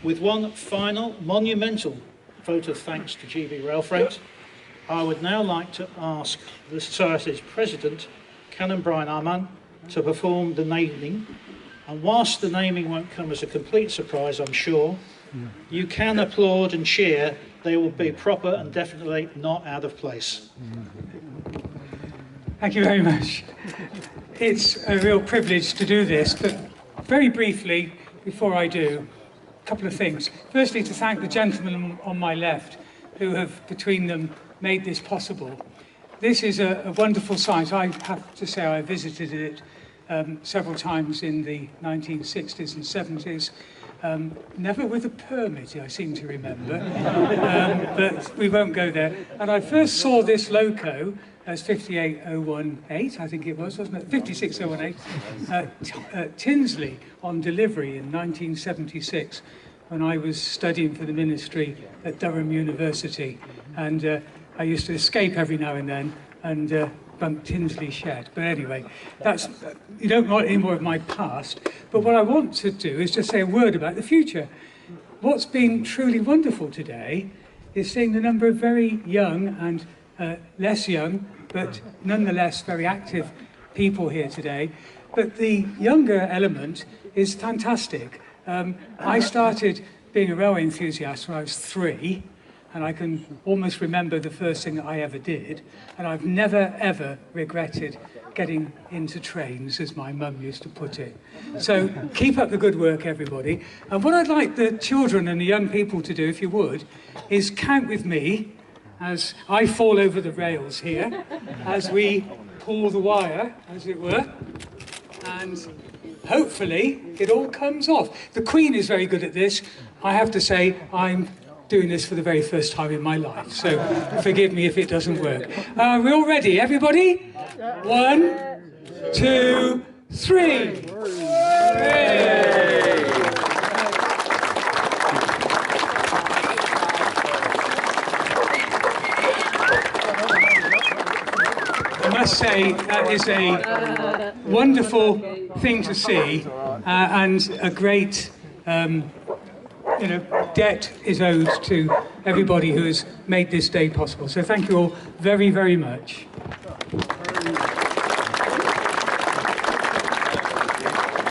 With one final monumental vote of thanks to GB Rail Freight, I would now like to ask the Society's President, Canon Brian Arman, to perform the naming. And whilst the naming won't come as a complete surprise, I'm sure, you can applaud and cheer. They will be proper and definitely not out of place. Thank you very much. It's a real privilege to do this, but very briefly, before I do, a couple of things. Firstly, to thank the gentlemen on my left who have, between them, made this possible. This is a wonderful site. I have to say I visited it several times in the 1960s and 70s. Never with a permit, I seem to remember, but we won't go there. And I first saw this loco as 58018, I think it was, wasn't it? 56018, at Tinsley on delivery in 1976, when I was studying for the ministry at Durham University. And I used to escape every now and then and bump Tinsley shed. But anyway, that's, you don't want any more of my past. But what I want to do is just say a word about the future. What's been truly wonderful today is seeing the number of very young and less young, but nonetheless very active people here today. But the younger element is fantastic. I started being a railway enthusiast when I was 3, and I can almost remember the first thing that I ever did, and I've never ever regretted getting into trains, as my mum used to put it. So keep up the good work, everybody. And what I'd like the children and the young people to do, if you would, is count with me as I fall over the rails here, as we pull the wire, as it were, and hopefully it all comes off. The Queen is very good at this. I have to say, I'm doing this for the very first time in my life, so forgive me if it doesn't work. Are we all ready, everybody? 1, 2, 3. Hooray! I must say that is a wonderful thing to see, and a great debt is owed to everybody who has made this day possible. So thank you all very, very much.